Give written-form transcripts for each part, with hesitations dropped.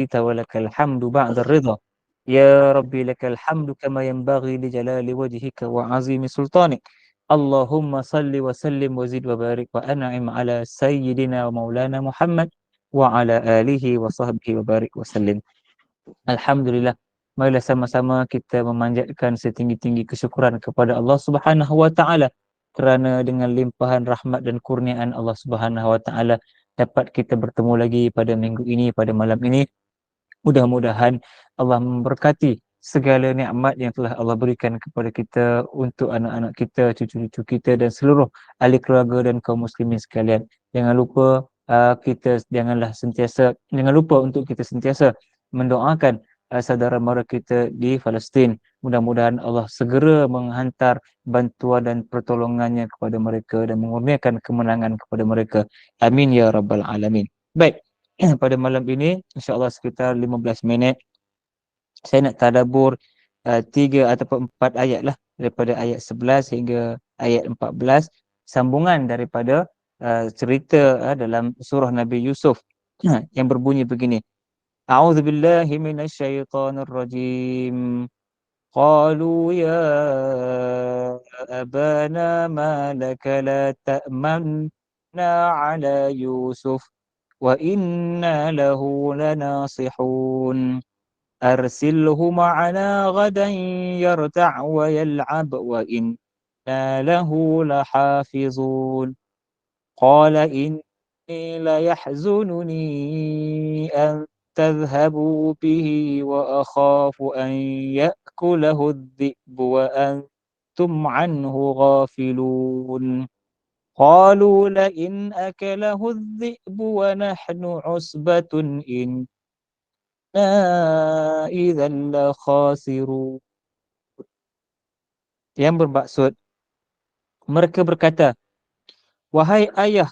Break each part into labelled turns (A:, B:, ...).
A: wa lakal hamdu ba'da ridha. Ya Rabbi lakal hamdu kama yanbaghi li jalali wajhika wa 'azimi sultanik. Allahumma salli wa sallim wa zid wa barik wa an'im ala sayyidina wa maulana Muhammad wa ala alihi wa sahbihi wa barik wa sallim. Alhamdulillah. Marilah sama-sama kita memanjatkan setinggi-tinggi kesyukuran kepada Allah Subhanahu wa taala kerana dengan limpahan rahmat dan kurniaan Allah Subhanahu wa taala dapat kita bertemu lagi pada minggu ini, pada malam ini. Mudah-mudahan Allah memberkati segala nikmat yang telah Allah berikan kepada kita untuk anak-anak kita, cucu-cucu kita dan seluruh ahli keluarga dan kaum muslimin sekalian. Jangan lupa jangan lupa untuk kita sentiasa mendoakan saudara mara kita di Palestin. Mudah-mudahan Allah segera menghantar bantuan dan pertolongannya kepada mereka dan mengurniakan kemenangan kepada mereka. Amin ya rabbal alamin. Baik. Pada malam ini insya-Allah sekitar 15 minit saya nak tadabbur 3 ataupun 4 ayat lah daripada ayat 11 hingga ayat 14 sambungan daripada cerita dalam surah Nabi Yusuf yang berbunyi begini. A'udzubillahi minasyaitonirrajim. Qalu ya abana ma laka la ta'manna ala Yusuf wa inna lahu lanasihun arsilhu ma'ana ghadan yarta' wa yal'ab wa inna lahu lahafizun qala inni la yahzununi an tadhhabu bihi wa akhafu an ya'kulahu adh-dhi'bu wa antum 'anhu ghafilun. قالوا لئن أكله الذئب ونحن عصبة إنا إذا لخاسرون. Yang bermaksud, mereka berkata, wahai ayah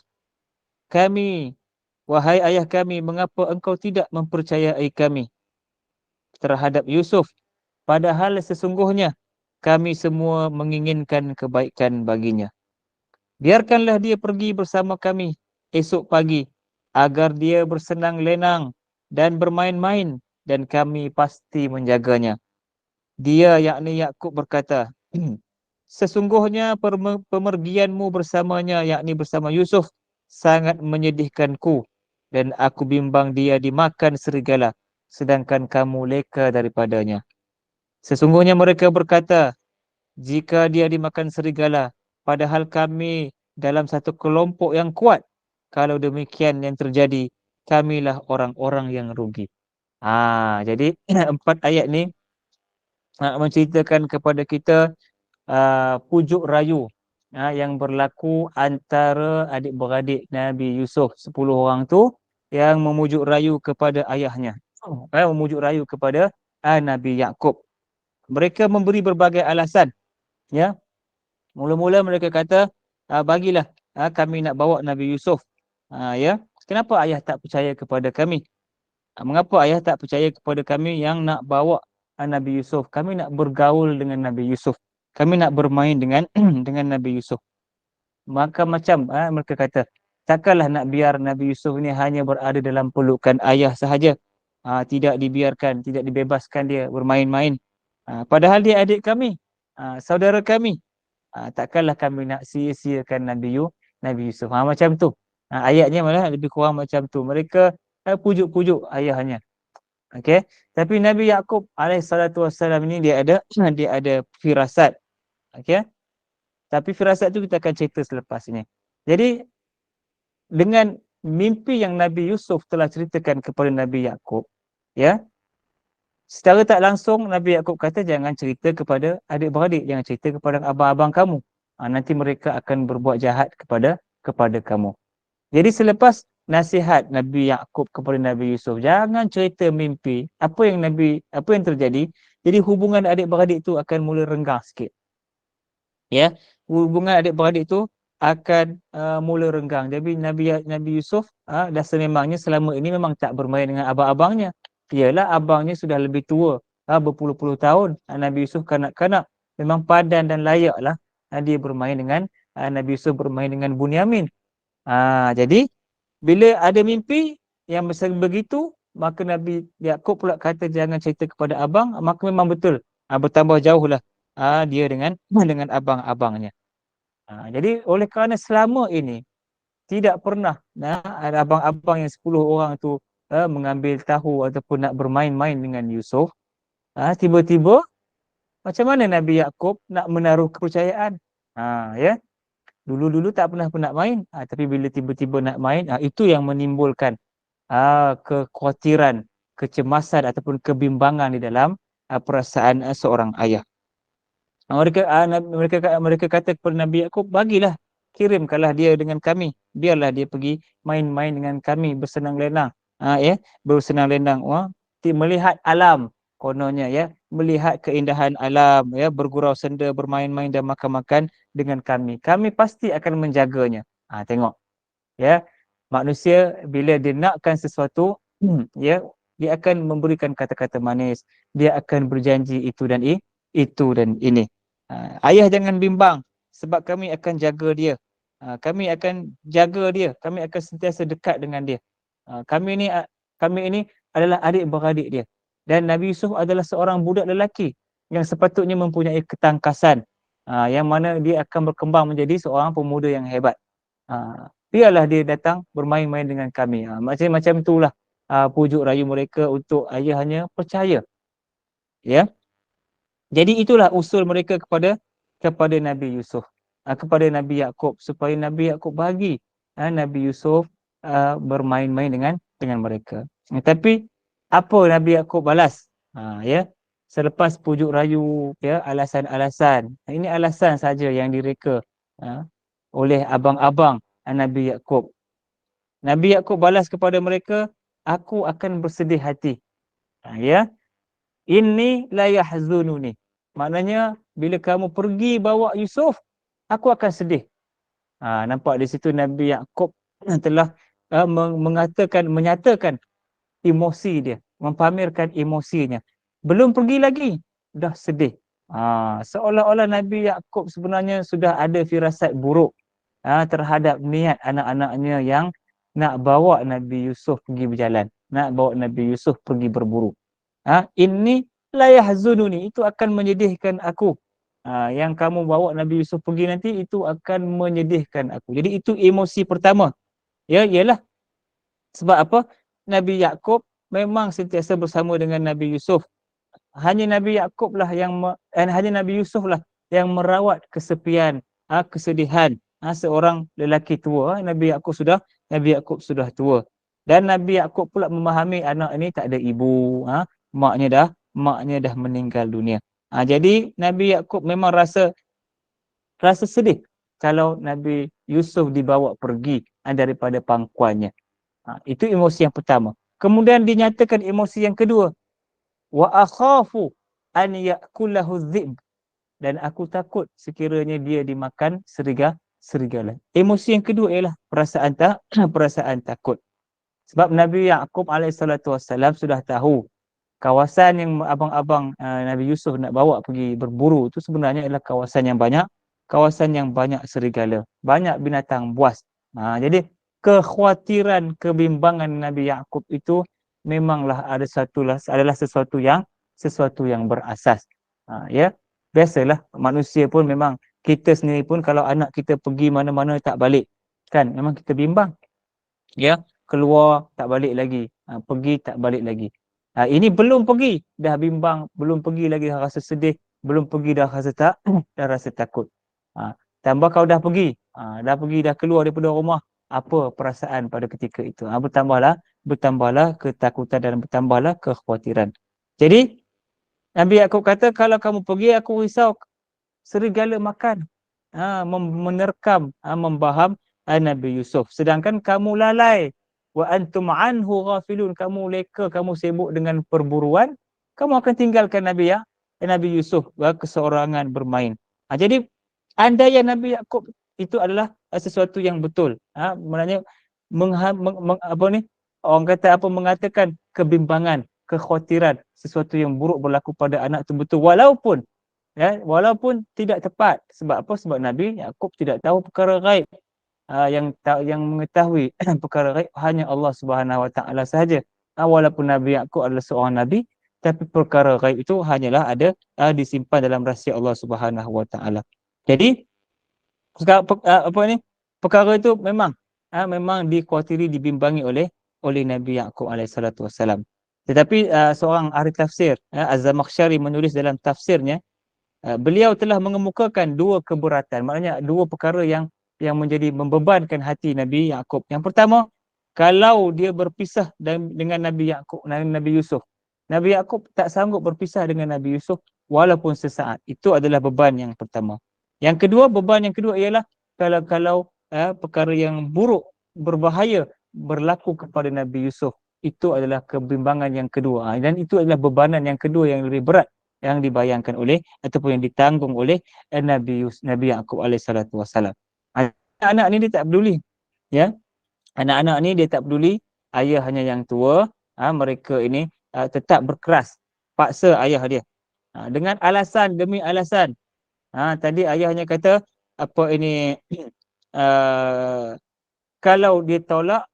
A: kami, mengapa engkau tidak mempercayai kami terhadap Yusuf, padahal sesungguhnya kami semua menginginkan kebaikan baginya. Biarkanlah dia pergi bersama kami esok pagi agar dia bersenang lenang dan bermain-main dan kami pasti menjaganya. Dia yakni Yakub berkata, sesungguhnya pemergianmu bersamanya yakni bersama Yusuf sangat menyedihkanku dan aku bimbang dia dimakan serigala sedangkan kamu leka daripadanya. Sesungguhnya mereka berkata, jika dia dimakan serigala, padahal kami dalam satu kelompok yang kuat. Kalau demikian yang terjadi, kamilah orang-orang yang rugi. Jadi 4 ayat ni menceritakan kepada kita pujuk rayu yang berlaku antara adik-beradik Nabi Yusuf. 10 orang tu yang memujuk rayu kepada ayahnya. Memujuk rayu kepada Nabi Yakub. Mereka memberi berbagai alasan. Ya, mula-mula mereka kata, bagilah kami nak bawa Nabi Yusuf. Ya, kenapa ayah tak percaya kepada kami? Mengapa ayah tak percaya kepada kami yang nak bawa Nabi Yusuf? Kami nak bergaul dengan Nabi Yusuf. Kami nak bermain dengan dengan Nabi Yusuf. Maka macam mereka kata, takkanlah nak biar Nabi Yusuf ni hanya berada dalam pelukan ayah sahaja. Tidak dibiarkan, tidak dibebaskan dia bermain-main. Padahal dia adik kami, saudara kami. Takkanlah kami nak sia-siakan Nabi Yusuf. Macam tu. Ayatnya malah lebih kurang macam tu. Mereka pujuk-pujuk ayahnya. Okey. Tapi Nabi Yakub alaihissalatu wassalam ni dia ada firasat. Okey. Tapi firasat tu kita akan cerita selepas ini. Jadi dengan mimpi yang Nabi Yusuf telah ceritakan kepada Nabi Yakub, ya. Secara tak langsung Nabi Yakub kata jangan cerita kepada adik-beradik, jangan cerita kepada abang-abang kamu. Nanti mereka akan berbuat jahat kepada kamu. Jadi selepas nasihat Nabi Yakub kepada Nabi Yusuf, jangan cerita mimpi, apa yang terjadi, jadi hubungan adik-beradik tu akan mula renggang sikit. Ya, hubungan adik-beradik tu akan mula renggang. Jadi Nabi Yusuf dah sememangnya selama ini memang tak bermain dengan abang-abangnya. Ialah abangnya sudah lebih tua, berpuluh-puluh tahun. Nabi Yusuf kanak-kanak, memang padan dan layaklah dia bermain dengan Nabi Yusuf bermain dengan Bunyamin. Jadi bila ada mimpi yang begitu, maka Nabi Yakub pula kata jangan cerita kepada abang, maka memang betul. Bertambah jauhlah dia dengan dengan abang-abangnya. Jadi oleh kerana selama ini tidak pernah ada abang-abang yang 10 orang tu mengambil tahu ataupun nak bermain-main dengan Yusuf. Tiba-tiba macam mana Nabi Yakub nak menaruh kepercayaan? Ya. Dulu-dulu tak pernah nak main, tapi bila tiba-tiba nak main, itu yang menimbulkan kekhawatiran, kecemasan ataupun kebimbangan di dalam perasaan seorang ayah. Mereka kata kepada Nabi Yakub, bagilah, kirimkanlah dia dengan kami, biarlah dia pergi main-main dengan kami, bersenang lenang, ya, bersenang lenang, melihat alam, kononnya ya, melihat keindahan alam, ya, bergurau senda, bermain-main dan makan-makan dengan kami. Kami pasti akan menjaganya. Tengok, ya, manusia bila dia nakkan sesuatu, ya, dia akan memberikan kata-kata manis, dia akan berjanji itu dan ini. Ayah jangan bimbang sebab kami akan jaga dia. Kami akan jaga dia, kami akan sentiasa dekat dengan dia. Kami ini adalah adik-beradik dia. Dan Nabi Yusuf adalah seorang budak lelaki yang sepatutnya mempunyai ketangkasan, yang mana dia akan berkembang menjadi seorang pemuda yang hebat. Biarlah dia datang bermain-main dengan kami. Macam-macam itulah pujuk rayu mereka untuk ayahnya percaya. Ya. Jadi itulah usul mereka kepada Nabi Yusuf, kepada Nabi Yakub, supaya Nabi Yakub bagi Nabi Yusuf bermain-main dengan mereka. Tapi apa Nabi Yakub balas? Ya, selepas pujuk rayu, ya, alasan-alasan. Ini alasan saja yang direka oleh abang-abang Nabi Yakub. Nabi Yakub balas kepada mereka, aku akan bersedih hati. Ya. Inni la yahzununi. Maknanya bila kamu pergi bawa Yusuf, aku akan sedih. Nampak di situ Nabi Yakub telah menyatakan emosi dia, mempamerkan emosinya. Belum pergi lagi, dah sedih. Seolah-olah Nabi Yakub sebenarnya sudah ada firasat buruk terhadap niat anak-anaknya yang nak bawa Nabi Yusuf pergi berjalan, nak bawa Nabi Yusuf pergi berburu. Ini la yahzununi, itu akan menyedihkan aku. Yang kamu bawa Nabi Yusuf pergi nanti itu akan menyedihkan aku. Jadi itu emosi pertama. Ya, ialah sebab apa? Nabi Yakub memang sentiasa bersama dengan Nabi Yusuf. Hanya Nabi Yakub lah hanya Nabi Yusuf lah yang merawat kesepian, kesedihan seorang lelaki tua. Nabi Yakub sudah tua. Dan Nabi Yakub pula memahami anak ini tak ada ibu, maknya dah meninggal dunia. Jadi Nabi Yakub memang rasa sedih kalau Nabi Yusuf dibawa pergi daripada pangkuannya. Itu emosi yang pertama. Kemudian dinyatakan emosi yang kedua, wa akhafu an ya'kulahu dhib, dan aku takut sekiranya dia dimakan serigala. Emosi yang kedua ialah perasaan takut. Sebab Nabi Yakub alaihissalatu wassalam sudah tahu kawasan yang abang-abang Nabi Yusuf nak bawa pergi berburu itu sebenarnya adalah kawasan yang banyak serigala, banyak binatang buas. Jadi kekhawatiran, kebimbangan Nabi Yakub itu memanglah adalah sesuatu yang berasas. Ya, biasalah manusia pun memang, kita sendiri pun kalau anak kita pergi mana-mana tak balik, kan memang kita bimbang. Ya, keluar tak balik lagi, pergi tak balik lagi. Ini belum pergi dah bimbang, belum pergi lagi dah rasa sedih, belum pergi dah rasa dah rasa takut. Tambah kau dah pergi, dah keluar daripada rumah, apa perasaan pada ketika itu? Bertambahlah ketakutan dan bertambahlah kekhawatiran. Jadi Nabi Yakub kata, kalau kamu pergi aku risau serigala makan, menerkam, membaham Nabi Yusuf. Sedangkan kamu lalai, wa antum anhu ghafilun, kamu leka, kamu sibuk dengan perburuan, kamu akan tinggalkan Nabi Yusuf keseorangan bermain. Jadi andaian Nabi Yakub itu adalah sesuatu yang betul. Maknanya orang kata mengatakan kebimbangan, kekhawatiran, sesuatu yang buruk berlaku pada anak itu betul, walaupun tidak tepat. Sebab apa? Sebab Nabi Yakub tidak tahu perkara ghaib. Yang mengetahui perkara ghaib hanya Allah Subhanahu Wa Taala sahaja. Walaupun Nabi Yaqub adalah seorang nabi, tapi perkara gaib itu hanyalah ada disimpan dalam rahsia Allah Subhanahu Wa Taala. Jadi apa ni, perkara itu memang dikhawatiri, dibimbangi oleh Nabi Yaqub alaihissalatu wassalam. Tetapi seorang ahli tafsir, Az-Zamakhsyari, menulis dalam tafsirnya, beliau telah mengemukakan dua keberatan, maknanya dua perkara yang menjadi membebankan hati Nabi Yaqub. Yang pertama, kalau dia berpisah dengan Nabi Yaqub, Nabi Yusuf. Nabi Yaqub tak sanggup berpisah dengan Nabi Yusuf walaupun sesaat. Itu adalah beban yang pertama. Yang kedua, beban yang kedua ialah kalau perkara yang buruk, berbahaya berlaku kepada Nabi Yusuf. Itu adalah kebimbangan yang kedua. Dan itu adalah bebanan yang kedua yang lebih berat yang dibayangkan oleh ataupun yang ditanggung oleh Nabi Yaqub alaihissalatu wassalam. Anak-anak ni dia tak peduli, ya. Anak-anak ni dia tak peduli, ayah hanya yang tua, mereka ini tetap berkeras, paksa ayah dia. Dengan alasan demi alasan. Tadi ayahnya kata apa ini kalau dia tolak,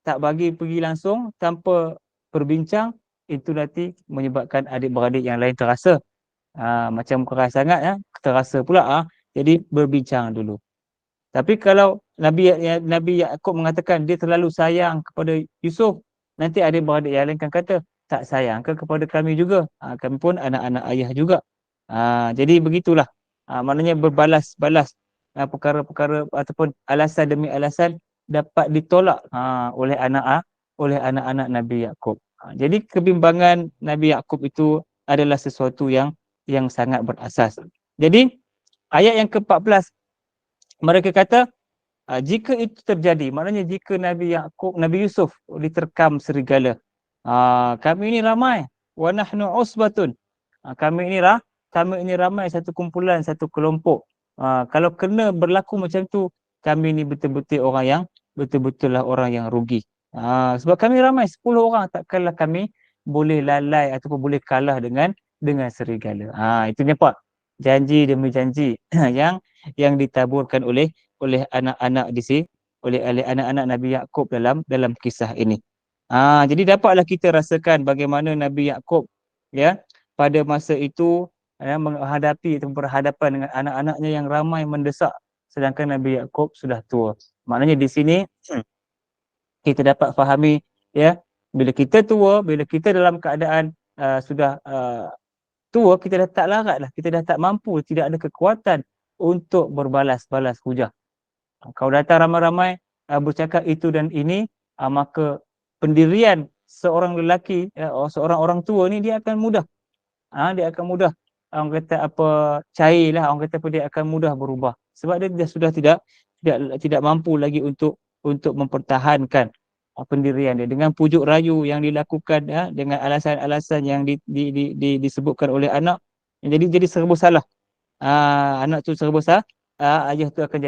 A: tak bagi pergi langsung tanpa berbincang, itu nanti menyebabkan adik-beradik yang lain terasa macam keras sangat, terasa pula. Jadi berbincang dulu. Tapi kalau Nabi Yaqub mengatakan dia terlalu sayang kepada Yusuf, nanti adik-beradik yang lain kan kata, tak sayang ke kepada kami juga? Kami pun anak-anak ayah juga. Jadi begitulah. Maknanya berbalas-balas perkara-perkara ataupun alasan demi alasan dapat ditolak oleh anak-anak Nabi Yaqub. Jadi kebimbangan Nabi Yaqub itu adalah sesuatu yang sangat berasas. Jadi ayat yang ke-14, mereka kata jika itu terjadi, maknanya jika Nabi Yaqub, Nabi Yusuf diterkam serigala, kami ini ramai, wa nahnu usbatun, kami ini ramai, satu kumpulan, satu kelompok. Kalau kena berlaku macam tu, kami ni betul-betul orang yang rugi. Sebab kami ramai, 10 orang, takkanlah kami boleh lalai ataupun boleh kalah dengan serigala. Itu nampak janji demi janji yang ditaburkan oleh anak-anak di sini, oleh anak-anak Nabi Yaqub dalam kisah ini. Jadi dapatlah kita rasakan bagaimana Nabi Yaqub, ya, pada masa itu menghadapi atau berhadapan dengan anak-anaknya yang ramai mendesak, sedangkan Nabi Yaqub sudah tua. Maknanya di sini kita dapat fahami, ya, bila kita tua, bila kita dalam keadaan sudah tua, kita dah tak larat lah, kita dah tak mampu, tidak ada kekuatan untuk berbalas-balas hujah. Kau datang ramai-ramai bercakap itu dan ini, maka pendirian seorang lelaki, seorang orang tua ni dia akan mudah. Dia akan mudah, orang kata apa, cairlah, orang kata apa, dia akan mudah berubah. Sebab dia sudah tidak mampu lagi untuk mempertahankan pendirian dia dengan pujuk rayu yang dilakukan, dengan alasan-alasan yang disebutkan oleh anak, jadi serba salah. Anak tu serba salah, ayah tu akan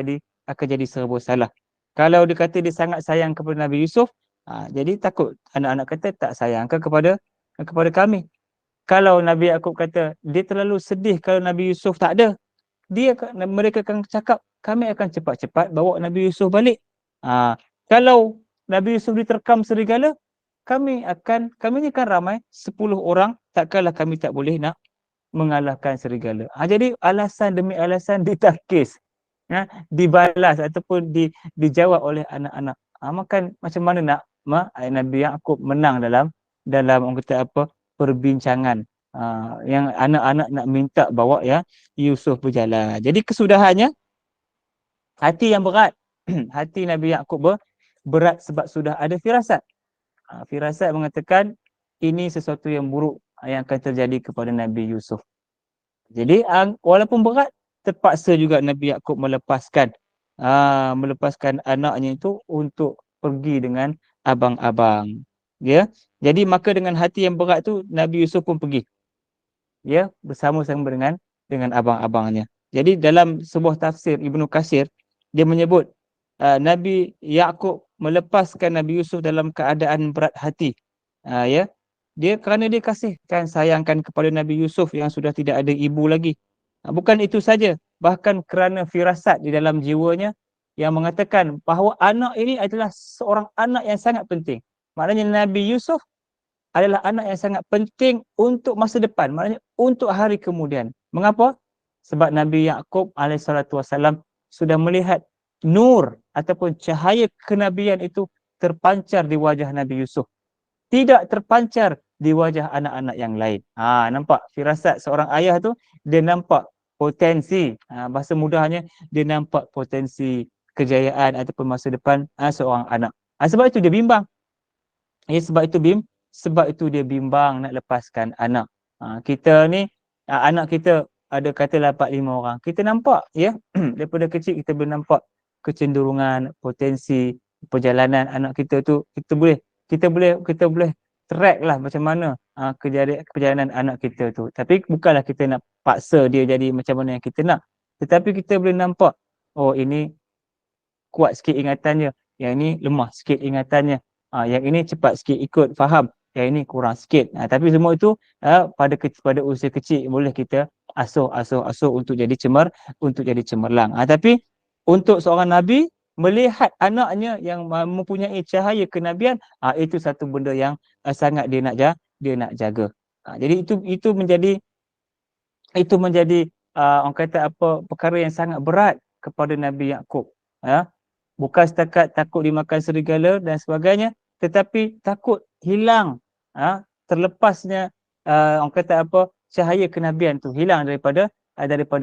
A: jadi serba salah. Kalau dia kata dia sangat sayang kepada Nabi Yusuf, jadi takut anak-anak kata tak sayang kepada kami. Kalau Nabi Yaqub kata dia terlalu sedih kalau Nabi Yusuf tak ada, mereka akan cakap kami akan cepat-cepat bawa Nabi Yusuf balik. Kalau Nabi Yusuf diterkam serigala, kami ni kan ramai, 10 orang, takkanlah kami tak boleh nak mengalahkan serigala. Jadi alasan demi alasan ditakis, dibalas ataupun dijawab oleh anak-anak. Macam mana nak Nabi Yaqub menang dalam orang kata apa, perbincangan yang anak-anak nak minta bawa Yusuf berjalan. Jadi kesudahannya hati yang berat. Hati Nabi Yaqub berat sebab sudah ada firasat. Firasat mengatakan ini sesuatu yang buruk yang akan terjadi kepada Nabi Yusuf. Jadi walaupun berat, terpaksa juga Nabi Yaqub melepaskan anaknya itu untuk pergi dengan abang-abang. Ya. Jadi maka dengan hati yang berat tu Nabi Yusuf pun pergi. Ya, bersama-sama dengan abang-abangnya. Jadi dalam sebuah tafsir Ibnu Katsir, dia menyebut Nabi Yaqub melepaskan Nabi Yusuf dalam keadaan berat hati. Ya. Dia kerana dia kasihkan, sayangkan kepada Nabi Yusuf yang sudah tidak ada ibu lagi. Bukan itu saja, bahkan kerana firasat di dalam jiwanya yang mengatakan bahawa anak ini adalah seorang anak yang sangat penting. Maknanya Nabi Yusuf adalah anak yang sangat penting untuk masa depan, maknanya untuk hari kemudian. Mengapa? Sebab Nabi Yaqub alaihissalam sudah melihat nur ataupun cahaya kenabian itu terpancar di wajah Nabi Yusuf, tidak terpancar di wajah anak-anak yang lain. Nampak firasat seorang ayah tu, dia nampak potensi, bahasa mudahnya, dia nampak potensi kejayaan ataupun masa depan seorang anak. Sebab itu dia bimbang. Sebab itu dia bimbang nak lepaskan anak. Kita ni, anak kita ada katalah 4-5 orang. Kita nampak ya, daripada kecil kita boleh nampak kecenderungan, potensi perjalanan anak kita tu, kita boleh track lah macam mana perjalanan anak kita tu. Tapi bukanlah kita nak paksa dia jadi macam mana yang kita nak. Tetapi kita boleh nampak, oh ini kuat sikit ingatannya, yang ini lemah sikit ingatannya, yang ini cepat sikit ikut faham, yang ini kurang sikit. Tapi semua itu pada usia kecil boleh kita asuh untuk jadi cemerlang. Tapi untuk seorang nabi melihat anaknya yang mempunyai cahaya kenabian, itu satu benda yang sangat dia nak jaga. Jadi itu menjadi orang kata apa, perkara yang sangat berat kepada Nabi Yaqub. Bukan setakat takut dimakan serigala dan sebagainya, tetapi takut hilang, terlepasnya orang kata apa, cahaya kenabian tu hilang daripada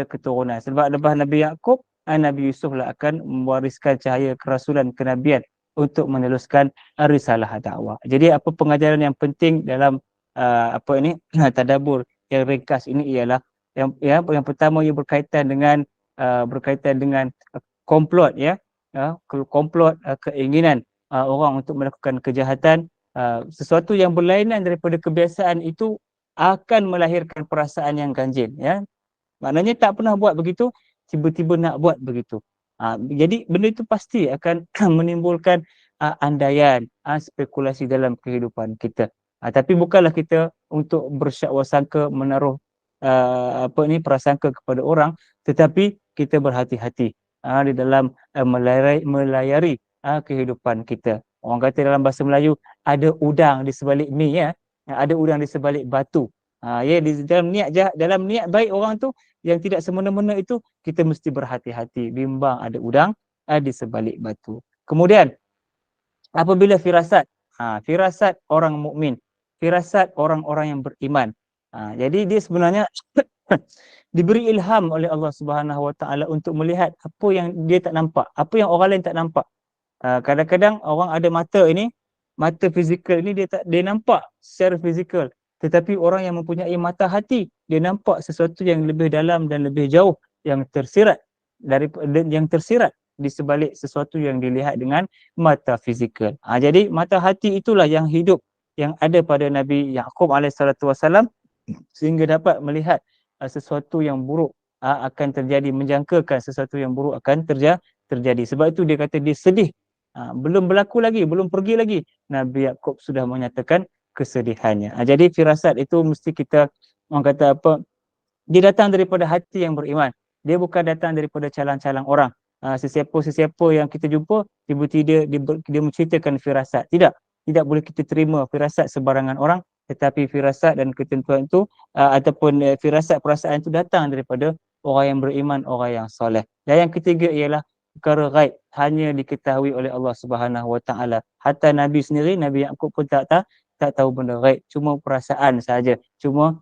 A: keturunan. Sebab lepas Nabi Yaqub, Nabi Yusuf lah akan mewariskan cahaya kerasulan kenabian untuk meneruskan risalah dakwah. Jadi apa pengajaran yang penting dalam tadabbur yang ringkas ini ialah yang pertama, ia berkaitan dengan komplot komplot, keinginan orang untuk melakukan kejahatan, sesuatu yang berlainan daripada kebiasaan itu akan melahirkan perasaan yang ganjil, ya. Maknanya tak pernah buat begitu, tiba-tiba nak buat begitu. Jadi benda itu pasti akan menimbulkan andaian, spekulasi dalam kehidupan kita. Tapi bukanlah kita untuk bersyak-wasangka, menaruh prasangka kepada orang, tetapi kita berhati-hati di dalam melayari kehidupan kita. Orang kata dalam bahasa Melayu, ada udang di sebalik mi, ya. Ada udang di sebalik batu. Dalam niat baik orang tu yang tidak semena-mena itu, kita mesti berhati-hati, bimbang ada udang di sebalik batu. Kemudian apabila firasat orang mukmin, firasat orang-orang yang beriman. Jadi dia sebenarnya diberi ilham oleh Allah Subhanahu Wa Taala untuk melihat apa yang dia tak nampak, apa yang orang lain tak nampak. Kadang-kadang orang ada mata fizikal ini dia nampak secara fizikal, tetapi orang yang mempunyai mata hati, dia nampak sesuatu yang lebih dalam dan lebih jauh, yang tersirat di sebalik sesuatu yang dilihat dengan mata fizikal. Jadi mata hati itulah yang hidup, yang ada pada Nabi Yaqub alaihissalam, sehingga dapat melihat sesuatu yang buruk akan terjadi, menjangkakan sesuatu yang buruk akan terjadi. Sebab itu dia kata dia sedih. Belum berlaku lagi, belum pergi lagi, Nabi Yaqub sudah menyatakan kesedihannya. Jadi firasat itu mesti kita, orang kata apa, dia datang daripada hati yang beriman. Dia bukan datang daripada calang-calang orang. Sesiapa yang kita jumpa, tiba-tiba dia menceritakan firasat. Tidak boleh kita terima firasat sebarangan orang, tetapi firasat dan ketentuan itu ataupun firasat perasaan itu datang daripada orang yang beriman, orang yang soleh. Dan yang ketiga ialah perkara ghaib, hanya diketahui oleh Allah Subhanahu Wa Taala. Hatta Nabi sendiri, Nabi Yaqub pun tak tahu benda ghaib, cuma perasaan saja, cuma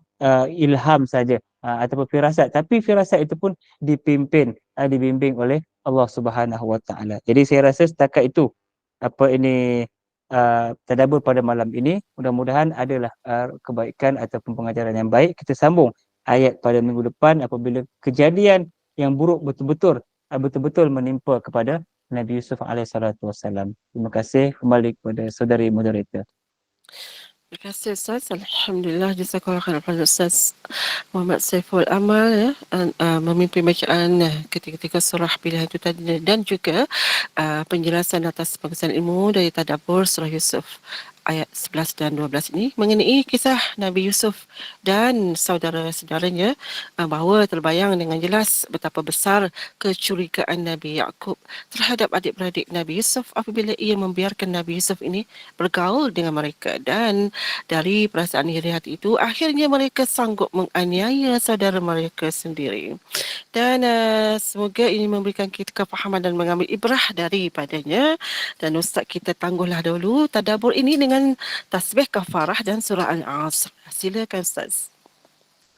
A: ilham saja ataupun firasat. Tapi firasat itu pun dibimbing oleh Allah Subhanahu Wa Taala. Jadi saya rasa setakat itu tadabbur pada malam ini. Mudah-mudahan adalah kebaikan ataupun pengajaran yang baik. Kita sambung ayat pada minggu depan apabila kejadian yang buruk betul-betul menimpa kepada Nabi Yusuf alaihissalam. Terima kasih, kembali kepada saudari moderator.
B: Terima kasih Ustaz. Alhamdulillah, jazakallahu khairan kepada Ustaz Muhammad Saiful Amal, ya, memimpin bacaan ketika surah pilihan itu tadi, dan juga penjelasan atas pengesahan ilmu dari tadabbur surah Yusuf ayat 11 dan 12 ini mengenai kisah Nabi Yusuf dan saudara-saudaranya, bahawa terbayang dengan jelas betapa besar kecurigaan Nabi Yakub terhadap adik-beradik Nabi Yusuf apabila ia membiarkan Nabi Yusuf ini bergaul dengan mereka, dan dari perasaan iri hati itu akhirnya mereka sanggup menganiaya saudara mereka sendiri. Dan semoga ini memberikan kita kefahaman dan mengambil ibrah daripadanya. Dan Ustaz kita tangguhlah dulu tadabbur ini dengan tasbih kafarah dan surah Al-Asr. Silakan Ustaz.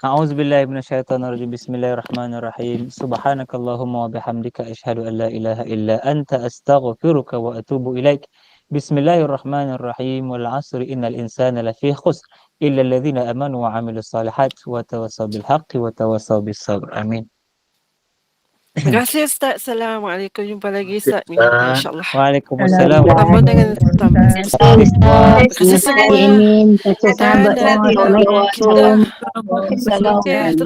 A: أعوذ بالله من الشيطان الرجيم بسم الله الرحمن الرحيم سبحانك اللهم وبحمدك أشهد أن لا إله إلا أنت أستغفرك وأتوب إليك بسم الله الرحمن الرحيم والعصر إن الإنسان لفي خسر إلا الذين آمنوا وعملوا الصالحات وتواصوا بالحق وتواصوا بالصبر آمين.
B: Terima kasih Ustaz. Assalamualaikum. Jumpa lagi Ustaz minggu depan insyaAllah.
A: Waalaikumsalam
B: Sambung dengan terima kasih semua. Dan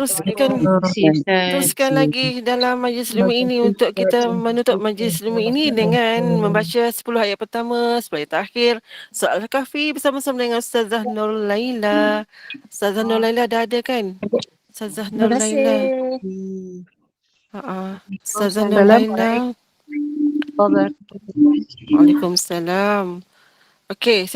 B: teruskan lagi dalam majlis ilmu ini untuk kita menutup majlis ilmu ini dengan membaca 10 ayat pertama, 10 ayat terakhir surah Al-Kahfi bersama-sama dengan Ustazah Nur Laila. Ustazah Nur Laila dah ada kan? Ustazah Nur Laila. Ustazah Nur Laila. Waalaikumsalam. Okey.